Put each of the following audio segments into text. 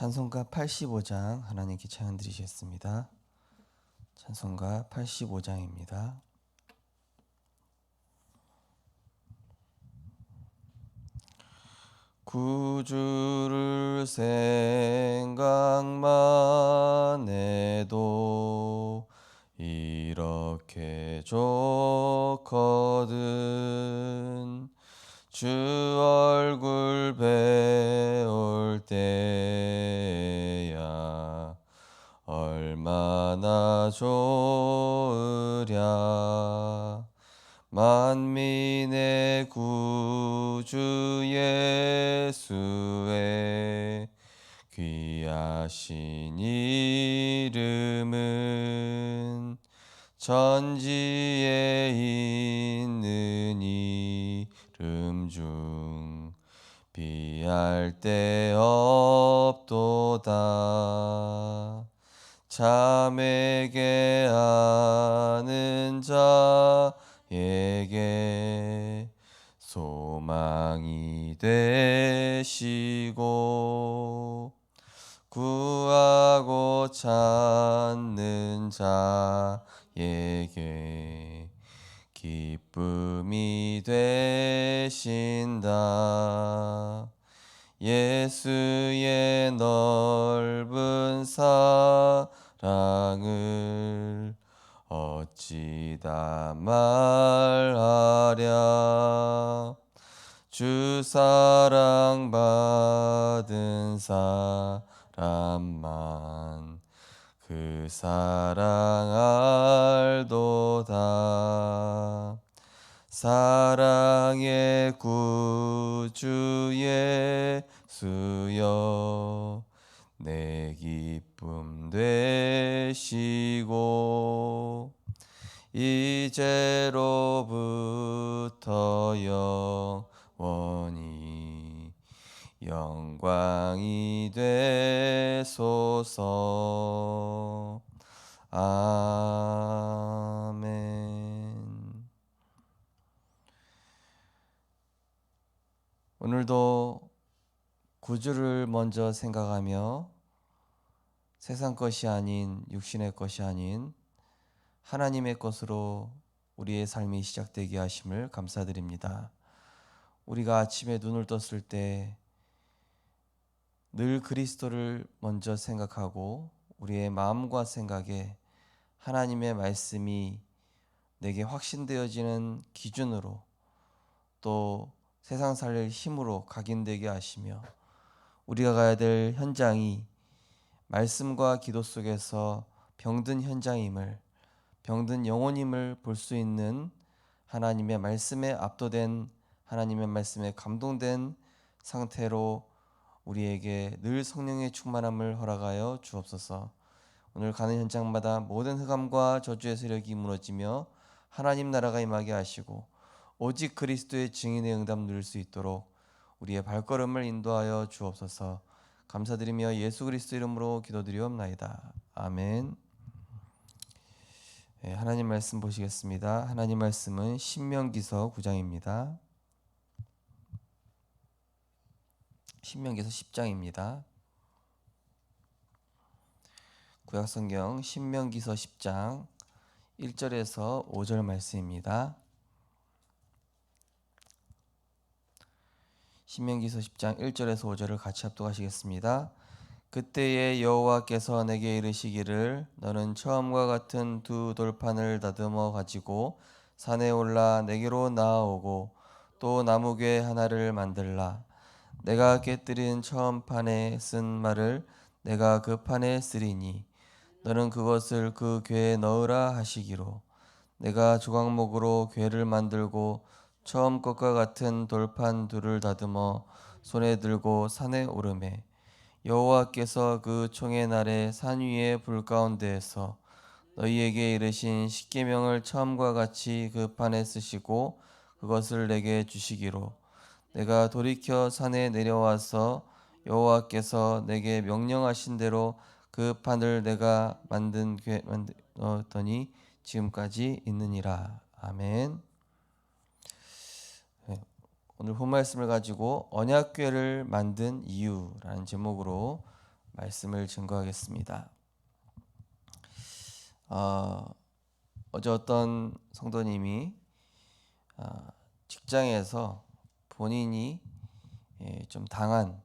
찬송가 85장 하나님께 찬양 드리겠습니다. 찬송가 85장입니다. 구주를 생각만 해도 이렇게 좋거든. 주 얼굴 배울 때야 얼마나 좋으랴. 만민의 구주 예수의 귀하신 이름은 천지에 있는 이름 중 비할 데 없도다. 참에게 아는 자에게 소망이 되시고 구하고 찾는 자에게 기쁨이 되신다. 예수의 넓은 사랑을 어찌 다 말하랴. 주 사랑 받은 사람만 그 사랑 알도다. 사랑의 구주 예수여 내 기쁨 되시고 이제로부터 영원히 영광이 되소서. 아멘. 오늘도 구주를 먼저 생각하며 세상 것이 아닌 육신의 것이 아닌 하나님의 것으로 우리의 삶이 시작되게 하심을 감사드립니다. 우리가 아침에 눈을 떴을 때 늘 그리스도를 먼저 생각하고 우리의 마음과 생각에 하나님의 말씀이 내게 확신되어지는 기준으로 또 세상 살릴 힘으로 각인되게 하시며 우리가 가야 될 현장이 말씀과 기도 속에서 병든 현장임을, 병든 영혼임을 볼 수 있는 하나님의 말씀에 압도된, 하나님의 말씀에 감동된 상태로 우리에게 늘 성령의 충만함을 허락하여 주옵소서. 오늘 가는 현장마다 모든 흑암과 저주의 세력이 무너지며 하나님 나라가 임하게 하시고 오직 그리스도의 증인의 응답 누릴 수 있도록 우리의 발걸음을 인도하여 주옵소서. 감사드리며 예수 그리스도 이름으로 기도드리옵나이다. 아멘. 하나님 말씀 보시겠습니다. 하나님 말씀은 신명기서 9장입니다. 신명기서 10장입니다. 구약성경 신명기서 10장 1절에서 5절 말씀입니다. 신명기서 10장 1절에서 5절을 같이 합독하시겠습니다. 그때에 여호와께서 내게 이르시기를 너는 처음과 같은 두 돌판을 다듬어 가지고 산에 올라 내게로 나아오고 또 나무괴 하나를 만들라. 내가 깨뜨린 처음 판에 쓴 말을 내가 그 판에 쓰리니 너는 그것을 그 궤에 넣으라 하시기로 내가 조각목으로 궤를 만들고 처음 것과 같은 돌판 둘을 다듬어 손에 들고 산에 오르매 여호와께서 그 총의 날에 산 위에 불 가운데에서 너희에게 이르신 십계명을 처음과 같이 그 판에 쓰시고 그것을 내게 주시기로 내가 돌이켜 산에 내려와서 여호와께서 내게 명령하신 대로 그 판을 내가 만들었더니 지금까지 있느니라. 아멘. 오늘 본 말씀을 가지고 언약궤를 만든 이유라는 제목으로 말씀을 증거하겠습니다. 어제 어떤 성도님이 직장에서 본인이 좀 당한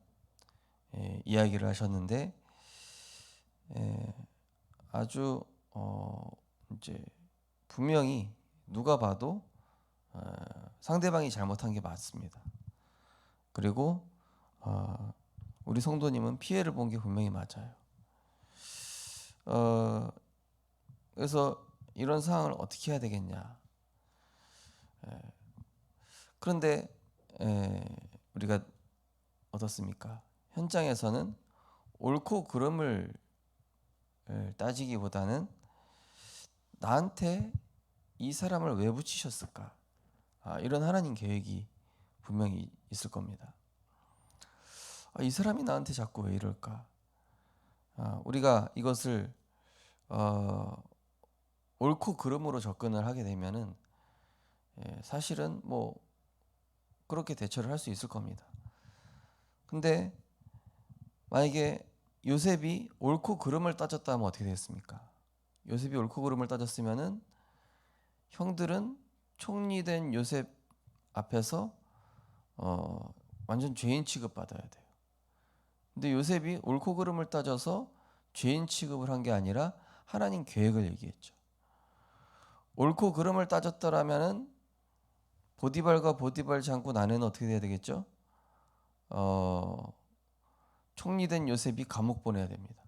이야기를 하셨는데, 아주 이제 분명히 누가 봐도 상대방이 잘못한 게 맞습니다. 그리고 우리 성도님은 피해를 본 게 분명히 맞아요. 그래서 이런 상황을 어떻게 해야 되겠냐. 그런데 우리가 어떻습니까? 현장에서는 옳고 그름을 따지기보다는 나한테 이 사람을 왜 붙이셨을까? 이런 하나님 계획이 분명히 있을 겁니다. 이 사람이 나한테 자꾸 왜 이럴까? 우리가 이것을 옳고 그름으로 접근을 하게 되면은 사실은 뭐 그렇게 대처를 할 수 있을 겁니다. 근데 만약에 요셉이 옳고 그름을 따졌다면 어떻게 됐습니까? 요셉이 옳고 그름을 따졌으면은 형들은 총리된 요셉 앞에서 완전 죄인 취급받아야 돼요. 근데 요셉이 옳고 그름을 따져서 죄인 취급을 한 게 아니라 하나님 계획을 얘기했죠. 옳고 그름을 따졌더라면은 보디발과 보디발 장군 아내는 어떻게 돼야 되겠죠? 총리된 요셉이 감옥 보내야 됩니다.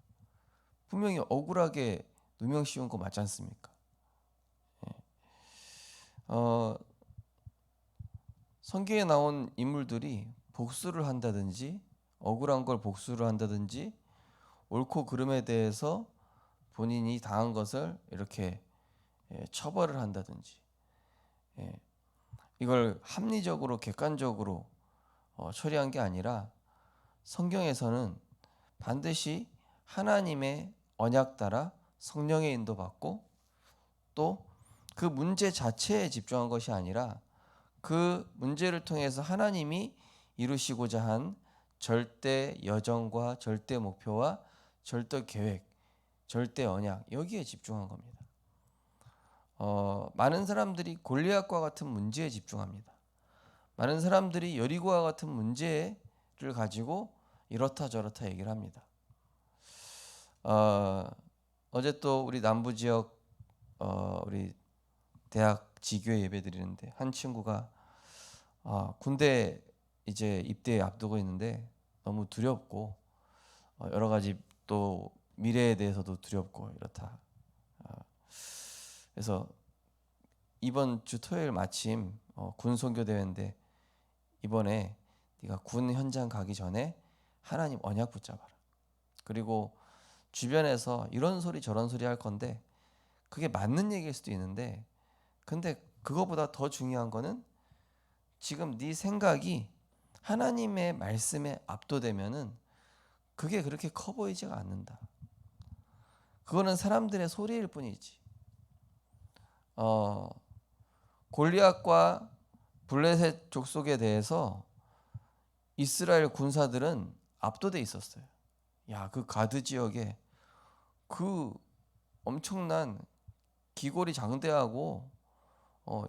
분명히 억울하게 누명 씌운 거 맞지 않습니까? 성경에 나온 인물들이 복수를 한다든지 억울한 걸 복수를 한다든지 옳고 그름에 대해서 본인이 당한 것을 이렇게 처벌을 한다든지 이걸 합리적으로 객관적으로 처리한 게 아니라 성경에서는 반드시 하나님의 언약 따라 성령의 인도받고 또 그 문제 자체에 집중한 것이 아니라 그 문제를 통해서 하나님이 이루시고자 한 절대 여정과 절대 목표와 절대 계획, 절대 언약 여기에 집중한 겁니다. 많은 사람들이 골리앗과 같은 문제에 집중합니다. 많은 사람들이 여리고와 같은 문제를 가지고 이렇다 저렇다 얘기를 합니다. 어제 또 우리 남부 지역 우리 대학 지교회 예배 드리는데 한 친구가 군대 이제 입대 앞두고 있는데 너무 두렵고 여러 가지 또 미래에 대해서도 두렵고 이렇다. 그래서 이번 주 토요일 마침 군 선교 대회인데 이번에 네가 군 현장 가기 전에 하나님 언약 붙잡아라. 그리고 주변에서 이런 소리 저런 소리 할 건데 그게 맞는 얘기일 수도 있는데 근데 그거보다 더 중요한 거는 지금 네 생각이 하나님의 말씀에 압도되면은 그게 그렇게 커 보이지가 않는다. 그거는 사람들의 소리일 뿐이지. 골리앗과 블레셋 족속에 대해서 이스라엘 군사들은 압도돼 있었어요. 야, 그 가드 지역에 그 엄청난 기골이 장대하고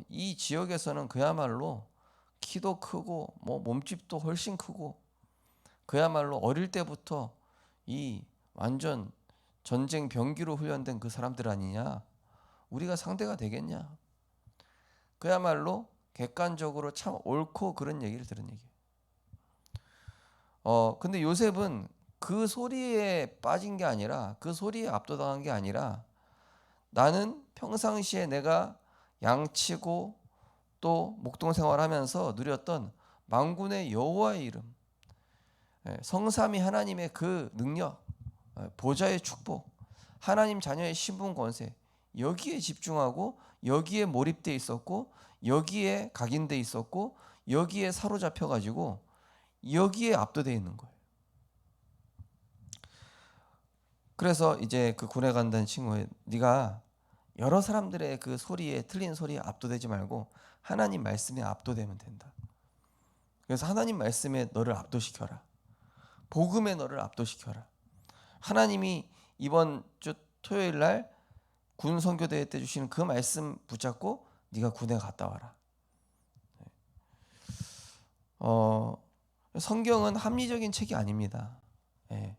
이 지역에서는 그야말로 키도 크고 뭐 몸집도 훨씬 크고 그야말로 어릴 때부터 이 완전 전쟁 병기로 훈련된 그 사람들 아니냐? 우리가 상대가 되겠냐? 그야말로 객관적으로 참 옳고 그런 얘기를 들은 얘기예요. 근데 요셉은 그 소리에 빠진 게 아니라 그 소리에 압도당한 게 아니라 나는 평상시에 내가 양치고 또 목동 생활하면서 누렸던 만군의 여호와의 이름, 성삼위 하나님의 그 능력, 보좌의 축복, 하나님 자녀의 신분 권세 여기에 집중하고 여기에 몰입돼 있었고 여기에 각인돼 있었고 여기에 사로잡혀 가지고 여기에 압도돼 있는 거예요. 그래서 이제 그 군에 간다는 친구에 네가 여러 사람들의 그 소리에 틀린 소리에 압도되지 말고 하나님 말씀에 압도되면 된다. 그래서 하나님 말씀에 너를 압도시켜라. 복음에 너를 압도시켜라. 하나님이 이번 주 토요일 날 군 선교대회 때 주시는 그 말씀 붙잡고 네가 군에 갔다 와라. 성경은 합리적인 책이 아닙니다. 예.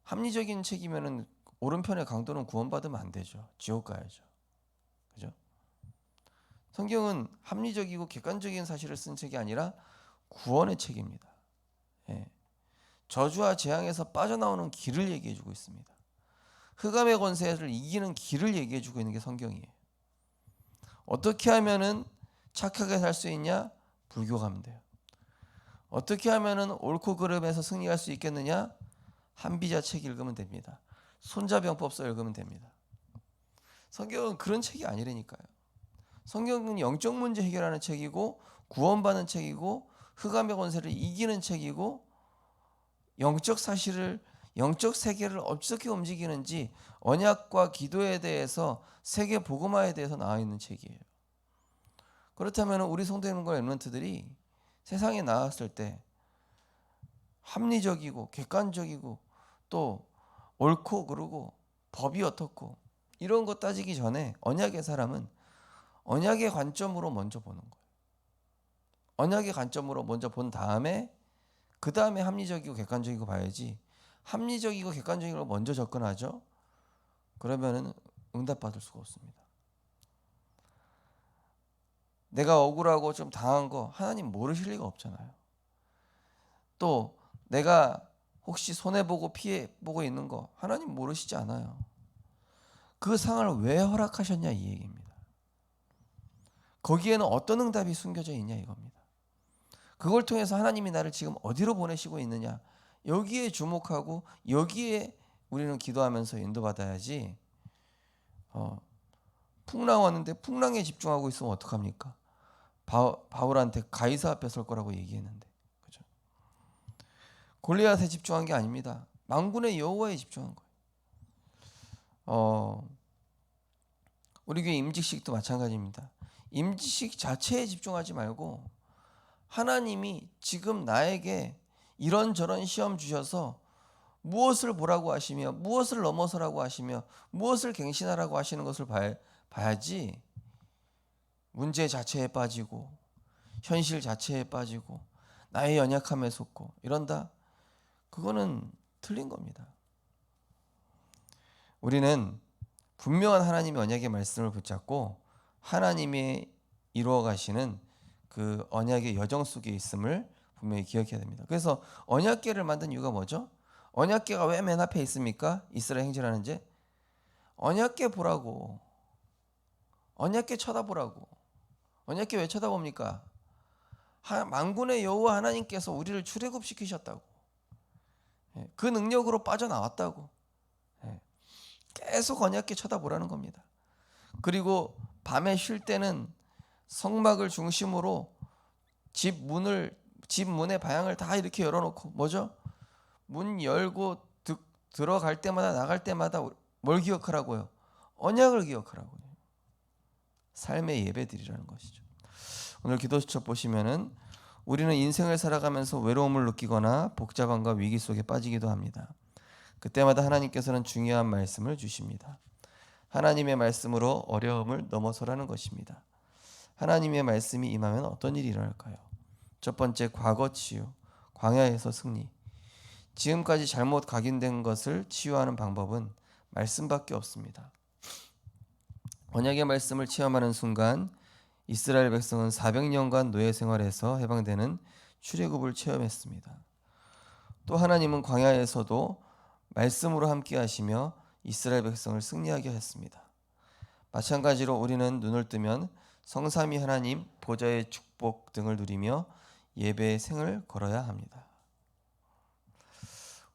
합리적인 책이면은 오른편의 강도는 구원받으면 안 되죠. 지옥 가야죠. 그죠? 성경은 합리적이고 객관적인 사실을 쓴 책이 아니라 구원의 책입니다. 예. 저주와 재앙에서 빠져나오는 길을 얘기해 주고 있습니다. 흑암의 권세를 이기는 길을 얘기해 주고 있는 게 성경이에요. 어떻게 하면은 착하게 살 수 있냐? 불교 가면 돼요. 어떻게 하면은 옳고 그름에서 승리할 수 있겠느냐? 한비자 책 읽으면 됩니다. 손자병법서 읽으면 됩니다. 성경은 그런 책이 아니라니까요. 성경은 영적 문제 해결하는 책이고 구원받는 책이고 흑암의 권세를 이기는 책이고 영적 사실을 영적 세계를 어떻게 움직이는지 언약과 기도에 대해서 세계 복음화에 대해서 나와 있는 책이에요. 그렇다면 우리 성도님과 렘넌트들이 세상에 나왔을 때 합리적이고 객관적이고 또 옳고 그르고 법이 어떻고 이런 거 따지기 전에 언약의 사람은 언약의 관점으로 먼저 보는 거예요. 언약의 관점으로 먼저 본 다음에 그 다음에 합리적이고 객관적이고 봐야지. 합리적이고 객관적인 걸 먼저 접근하죠. 그러면은 응답받을 수가 없습니다. 내가 억울하고 좀 당한 거 하나님 모르실 리가 없잖아요. 또 내가 혹시 손해보고 피해보고 있는 거 하나님 모르시지 않아요. 그 상황을 왜 허락하셨냐 이 얘기입니다. 거기에는 어떤 응답이 숨겨져 있냐 이겁니다. 그걸 통해서 하나님이 나를 지금 어디로 보내시고 있느냐 여기에 주목하고 여기에 우리는 기도하면서 인도받아야지. 풍랑 왔는데 풍랑에 집중하고 있으면 어떡합니까? 바울한테 가이사 앞에 설 거라고 얘기했는데, 그죠? 골리앗에 집중한 게 아닙니다. 만군의 여호와에 집중한 거예요. 우리 교회 임직식도 마찬가지입니다. 임직식 자체에 집중하지 말고 하나님이 지금 나에게 이런저런 시험 주셔서 무엇을 보라고 하시며 무엇을 넘어서라고 하시며 무엇을 갱신하라고 하시는 것을 봐야지. 문제 자체에 빠지고 현실 자체에 빠지고 나의 연약함에 속고 이런다. 그거는 틀린 겁니다. 우리는 분명한 하나님의 언약의 말씀을 붙잡고 하나님이 이루어 가시는 그 언약의 여정 속에 있음을 분명히 기억해야 됩니다. 그래서 언약궤를 만든 이유가 뭐죠? 언약궤가 왜 맨 앞에 있습니까? 이스라엘 행진하는지 언약궤 보라고. 언약궤 쳐다보라고. 언약궤 왜 쳐다봅니까? 만군의 여호와 하나님께서 우리를 출애굽시키셨다고. 그 능력으로 빠져나왔다고. 계속 언약궤 쳐다보라는 겁니다. 그리고 밤에 쉴 때는 성막을 중심으로 집 문의 방향을 다 이렇게 열어놓고 뭐죠? 문 열고 들어갈 때마다 나갈 때마다 뭘 기억하라고요? 언약을 기억하라고요. 삶의 예배드리라는 것이죠. 오늘 기도수첩 보시면은 우리는 인생을 살아가면서 외로움을 느끼거나 복잡함과 위기 속에 빠지기도 합니다. 그때마다 하나님께서는 중요한 말씀을 주십니다. 하나님의 말씀으로 어려움을 넘어서라는 것입니다. 하나님의 말씀이 임하면 어떤 일이 일어날까요? 첫 번째, 과거 치유, 광야에서 승리. 지금까지 잘못 각인된 것을 치유하는 방법은 말씀밖에 없습니다. 언약의 말씀을 체험하는 순간 이스라엘 백성은 400년간 노예 생활에서 해방되는 출애굽을 체험했습니다. 또 하나님은 광야에서도 말씀으로 함께 하시며 이스라엘 백성을 승리하게 했습니다. 마찬가지로 우리는 눈을 뜨면 성삼위 하나님 보좌의 축복 등을 누리며 예배의 생을 걸어야 합니다.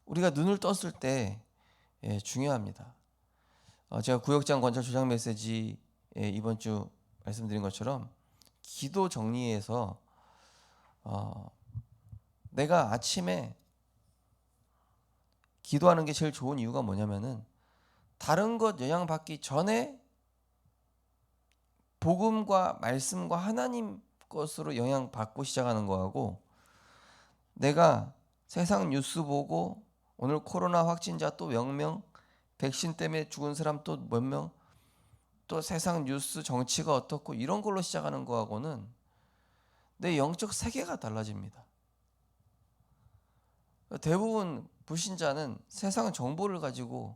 우리가 눈을 떴을 때 중요합니다. 제가 구역장 권찰 조장 메시지에 이번 주 말씀드린 것처럼 기도 정리에서 내가 아침에 기도하는 게 제일 좋은 이유가 뭐냐면은 다른 것 영향받기 전에 복음과 말씀과 하나님 것으로 영향받고 시작하는 거하고 내가 세상 뉴스 보고 오늘 코로나 확진자 또 몇 명, 백신 때문에 죽은 사람 또 몇 명, 또 세상 뉴스 정치가 어떻고 이런 걸로 시작하는 거하고는 내 영적 세계가 달라집니다. 대부분 불신자는 세상 정보를 가지고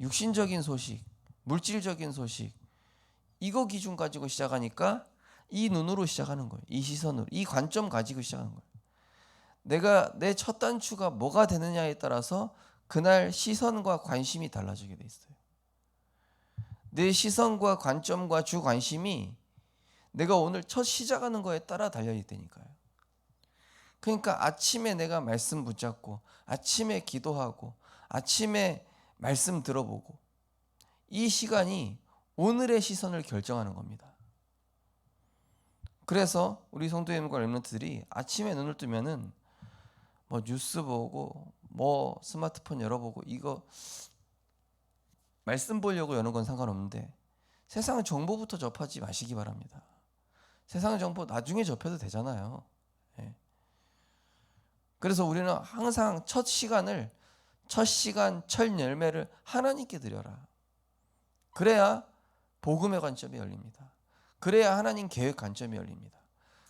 육신적인 소식, 물질적인 소식 이거 기준 가지고 시작하니까 이 눈으로 시작하는 거예요. 이 시선으로, 이 관점 가지고 시작하는 거예요. 내가 내 첫 단추가 뭐가 되느냐에 따라서 그날 시선과 관심이 달라지게 돼 있어요. 내 시선과 관점과 주 관심이 내가 오늘 첫 시작하는 거에 따라 달려 있다니까요. 그러니까 아침에 내가 말씀 붙잡고 아침에 기도하고 아침에 말씀 들어보고 이 시간이 오늘의 시선을 결정하는 겁니다. 그래서 우리 성도님과 렘넌트들이 아침에 눈을 뜨면은 뭐 뉴스 보고 뭐 스마트폰 열어보고 이거 말씀 보려고 여는 건 상관없는데 세상 정보부터 접하지 마시기 바랍니다. 세상 정보 나중에 접해도 되잖아요. 예. 그래서 우리는 항상 첫 시간, 첫 열매를 하나님께 드려라. 그래야 복음의 관점이 열립니다. 그래야 하나님 계획 관점이 열립니다.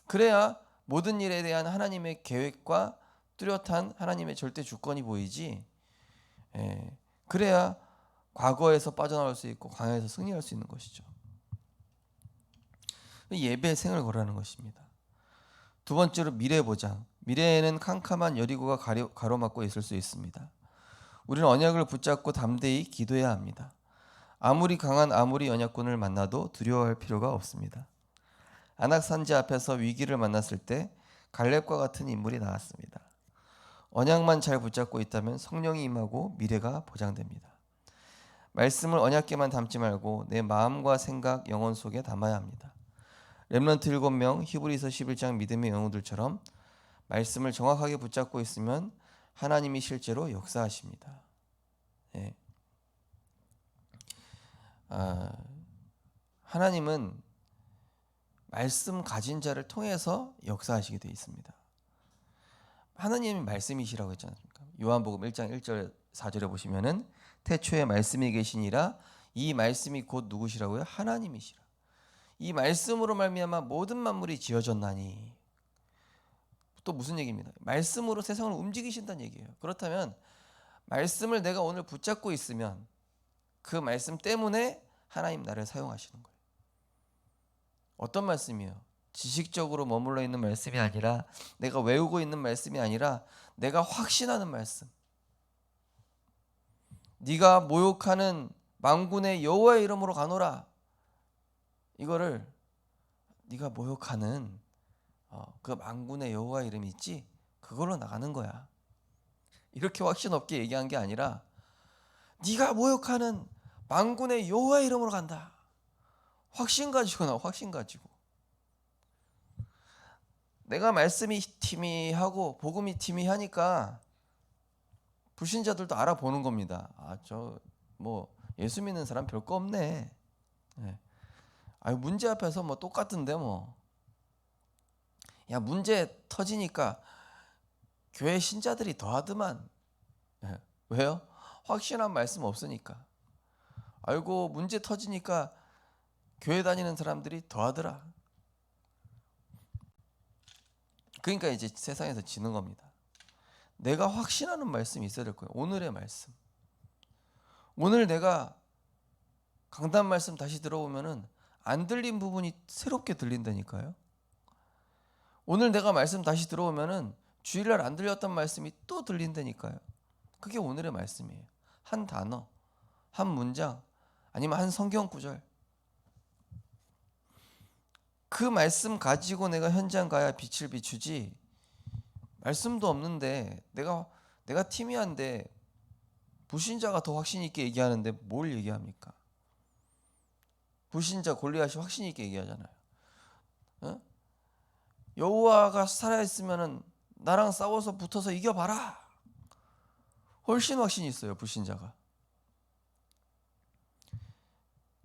그래야 모든 일에 대한 하나님의 계획과 뚜렷한 하나님의 절대 주권이 보이지. 그래야 과거에서 빠져나올 수 있고 광야에서 승리할 수 있는 것이죠. 예배의 생을 걸라는 것입니다. 두 번째로 미래 보장. 미래에는 캄캄한 여리고가 가로막고 있을 수 있습니다. 우리는 언약을 붙잡고 담대히 기도해야 합니다. 아무리 강한 아무리 언약꾼을 만나도 두려워할 필요가 없습니다. 아낙 산지 앞에서 위기를 만났을 때 갈렙과 같은 인물이 나왔습니다. 언약만 잘 붙잡고 있다면 성령이 임하고 미래가 보장됩니다. 말씀을 언약궤만 담지 말고 내 마음과 생각, 영혼 속에 담아야 합니다. 렘넌트 7명, 히브리서 11장 믿음의 영웅들처럼 말씀을 정확하게 붙잡고 있으면 하나님이 실제로 역사하십니다. 예. 하나님은 말씀 가진 자를 통해서 역사하시게 되어 있습니다. 하나님이 말씀이시라고 했지 않습니까? 요한복음 1장 1절 4절에 보시면은 태초에 말씀이 계시니라. 이 말씀이 곧 누구시라고요? 하나님이시라. 이 말씀으로 말미암아 모든 만물이 지어졌나니. 또 무슨 얘기입니다. 말씀으로 세상을 움직이신다는 얘기예요. 그렇다면 말씀을 내가 오늘 붙잡고 있으면 그 말씀 때문에 하나님 나를 사용하시는 거예요. 어떤 말씀이요? 지식적으로 머물러 있는 말씀이 아니라 내가 외우고 있는 말씀이 아니라 내가 확신하는 말씀. 네가 모욕하는 만군의 여호와의 이름으로 가노라. 이거를 네가 모욕하는 그 만군의 여호와의 이름이 있지? 그걸로 나가는 거야. 이렇게 확신 없게 얘기한 게 아니라 네가 모욕하는 만군의 여호와의 이름으로 간다. 확신 가지고 나와. 확신 가지고. 내가 말씀이 희미하고 복음이 희미하니까 불신자들도 알아보는 겁니다. 저 뭐 예수 믿는 사람 별거 없네. 네. 문제 앞에서 뭐 똑같은데 뭐. 야, 문제 터지니까 교회 신자들이 더하더만. 네. 왜요? 확신한 말씀 없으니까. 알고 문제 터지니까 교회 다니는 사람들이 더하더라. 그러니까 이제 세상에서 지는 겁니다. 내가 확신하는 말씀이 있어야 될 거예요. 오늘의 말씀. 오늘 내가 강단 말씀 다시 들어보면은 안 들린 부분이 새롭게 들린다니까요. 오늘 내가 말씀 다시 들어오면은 주일날 안 들렸던 말씀이 또 들린다니까요. 그게 오늘의 말씀이에요. 한 단어, 한 문장, 아니면 한 성경 구절. 그 말씀 가지고 내가 현장 가야 빛을 비추지. 말씀도 없는데 내가 팀이한데 불신자가 더 확신 있게 얘기하는데 뭘 얘기합니까? 불신자 골리앗이 확신 있게 얘기하잖아요. 여호와가 살아있으면은 나랑 싸워서 붙어서 이겨봐라. 훨씬 확신이 있어요. 불신자가.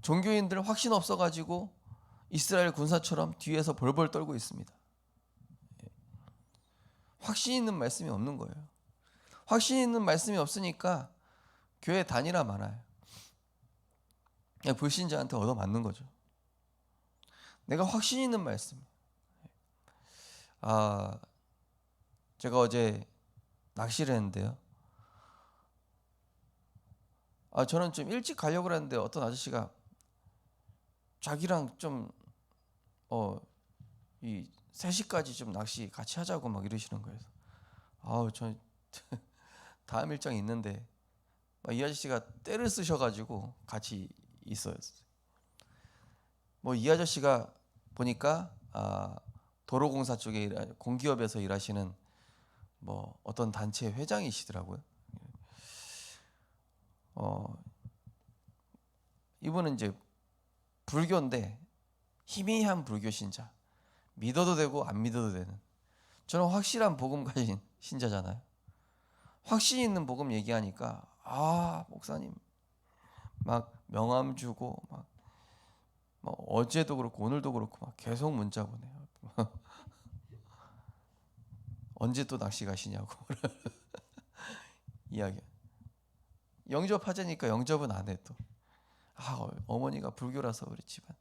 종교인들 확신 없어가지고 이스라엘 군사처럼 뒤에서 벌벌 떨고 있습니다. 확신 있는 말씀이 없는 거예요. 확신 있는 말씀이 없으니까 교회 다니라 말아요. 그냥 불신자한테 얻어맞는 거죠. 내가 확신 있는 말씀. 제가 어제 낚시를 했는데요. 저는 좀 일찍 가려고 했는데 어떤 아저씨가 자기랑 좀 이 3시까지 좀 낚시 같이 하자고 막 이러시는 거예요. 저 다음 일정이 있는데 이 아저씨가 때를 쓰셔가지고 같이 있어요. 이 아저씨가 보니까 도로공사 쪽에 공기업에서 일하시는 어떤 단체 회장이시더라고요. 이분은 이제 불교인데 희미한 불교 신자, 믿어도 되고 안 믿어도 되는. 저는 확실한 복음 가진 신자잖아요. 확신 있는 복음 얘기하니까 목사님 막 명함 주고 막 어제도 그렇고 오늘도 그렇고 막 계속 문자 보내요. 언제 또 낚시 가시냐고 이야기. 영접하자니까 영접은 안 해 또. 어머니가 불교라서 그렇지만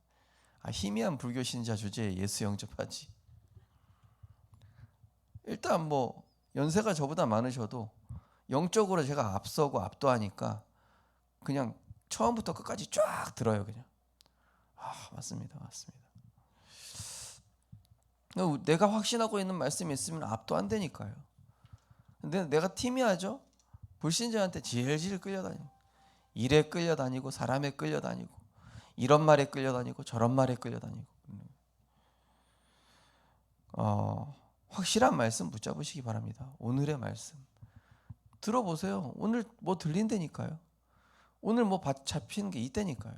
희미한 불교 신자 주제에 예수 영접하지. 일단 연세가 저보다 많으셔도 영적으로 제가 앞서고 압도하니까 그냥 처음부터 끝까지 쫙 들어요. 그냥 맞습니다. 내가 확신하고 있는 말씀이 있으면 압도 안 되니까요. 근데 내가 팀이하죠. 불신자한테 질질 끌려다니고, 일에 끌려다니고, 사람에 끌려다니고, 이런 말에 끌려다니고, 저런 말에 끌려다니고. 확실한 말씀 붙잡으시기 바랍니다. 오늘의 말씀 들어보세요. 오늘 들린다니까요. 오늘 잡히는 게 있다니까요.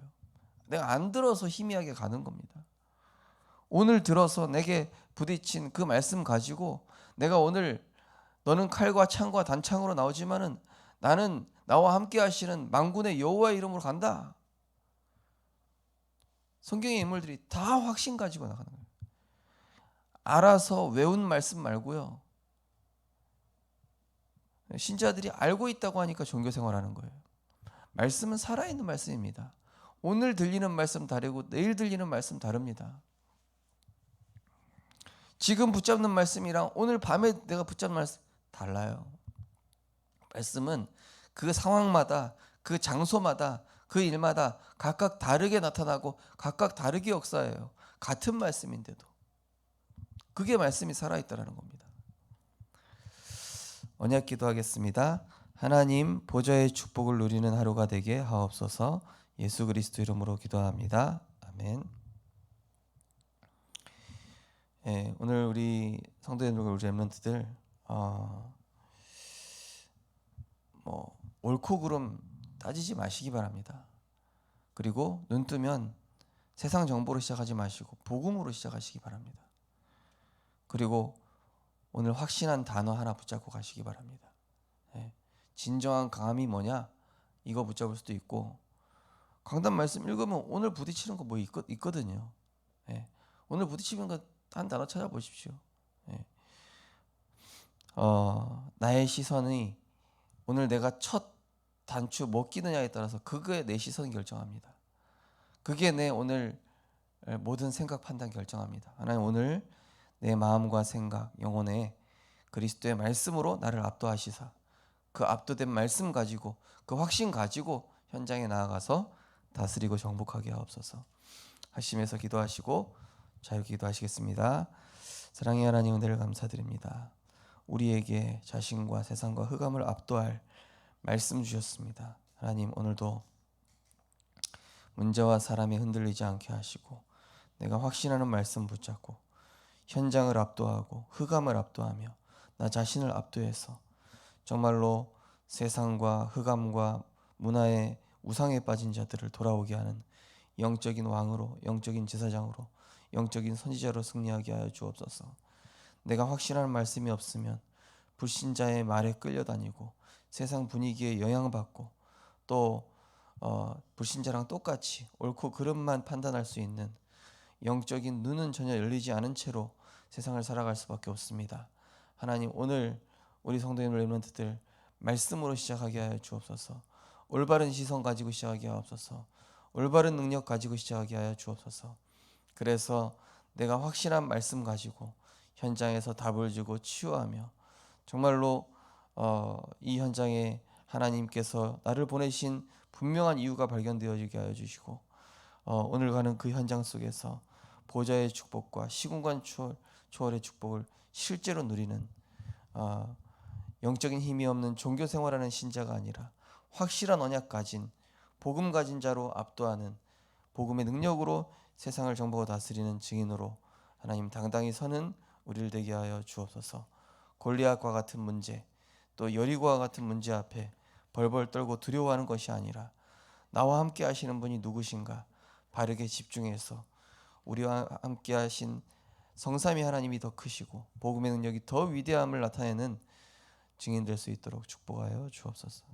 내가 안 들어서 희미하게 가는 겁니다. 오늘 들어서 내게 부딪힌 그 말씀 가지고 내가 오늘 너는 칼과 창과 단창으로 나오지만은 나는 나와 함께 하시는 만군의 여호와의 이름으로 간다. 성경의 인물들이 다 확신 가지고 나가는 거예요. 알아서 외운 말씀 말고요. 신자들이 알고 있다고 하니까 종교 생활하는 거예요. 말씀은 살아있는 말씀입니다. 오늘 들리는 말씀 다르고 내일 들리는 말씀 다릅니다. 지금 붙잡는 말씀이랑 오늘 밤에 내가 붙잡는 말씀 달라요. 말씀은 그 상황마다, 그 장소마다, 그 일마다 각각 다르게 나타나고 각각 다르게 역사해요. 같은 말씀인데도. 그게 말씀이 살아있다는 겁니다. 언약 기도하겠습니다. 하나님 보좌의 축복을 누리는 하루가 되게 하옵소서. 예수 그리스도 이름으로 기도합니다. 아멘. 오늘 우리 성도님들과 우리 렘넌트들 옳고 그름 따지지 마시기 바랍니다. 그리고 눈 뜨면 세상 정보로 시작하지 마시고 복음으로 시작하시기 바랍니다. 그리고 오늘 확신한 단어 하나 붙잡고 가시기 바랍니다. 진정한 강함이 뭐냐? 이거 붙잡을 수도 있고, 강단 말씀 읽으면 오늘 부딪히는 거 있거든요. 오늘 부딪히는 거 한 단어 찾아보십시오. 나의 시선이 오늘 내가 첫 단추 못 끼느냐에 따라서 그거에 내 시선이 결정합니다. 그게 내 오늘 모든 생각 판단 결정합니다. 하나님 오늘 내 마음과 생각, 영혼에 그리스도의 말씀으로 나를 압도하시사 그 압도된 말씀 가지고 그 확신 가지고 현장에 나아가서 다스리고 정복하게 하옵소서. 하시면서 기도하시고 자유 기도하시겠습니다. 사랑의 하나님 은혜를 감사드립니다. 우리에게 자신과 세상과 흑암을 압도할 말씀 주셨습니다. 하나님 오늘도 문제와 사람이 흔들리지 않게 하시고 내가 확신하는 말씀 붙잡고 현장을 압도하고 흑암을 압도하며 나 자신을 압도해서 정말로 세상과 흑암과 문화의 우상에 빠진 자들을 돌아오게 하는 영적인 왕으로, 영적인 제사장으로, 영적인 선지자로 승리하게 하여 주옵소서. 내가 확신하는 말씀이 없으면 불신자의 말에 끌려다니고 세상 분위기에 영향받고 또 불신자랑 똑같이 옳고 그름만 판단할 수 있는 영적인 눈은 전혀 열리지 않은 채로 세상을 살아갈 수밖에 없습니다. 하나님 오늘 우리 성도님 렘넌트들 말씀으로 시작하게 하여 주옵소서. 올바른 시선 가지고 시작하게 하옵소서. 올바른 능력 가지고 시작하게 하여 주옵소서. 그래서 내가 확실한 말씀 가지고 현장에서 답을 주고 치유하며 정말로 이 현장에 하나님께서 나를 보내신 분명한 이유가 발견되어지게 하여 주시고 오늘 가는 그 현장 속에서 보좌의 축복과 시공간 초월의 축복을 실제로 누리는 영적인 힘이 없는 종교 생활하는 신자가 아니라 확실한 언약 가진 복음 가진 자로 압도하는 복음의 능력으로 세상을 정복하고 다스리는 증인으로 하나님 당당히 서는 우리를 되게 하여 주옵소서. 골리앗과 같은 문제 또 여리고와 같은 문제 앞에 벌벌 떨고 두려워하는 것이 아니라 나와 함께 하시는 분이 누구신가 바르게 집중해서 우리와 함께 하신 성삼위 하나님이 더 크시고 복음의 능력이 더 위대함을 나타내는 증인 될 수 있도록 축복하여 주옵소서.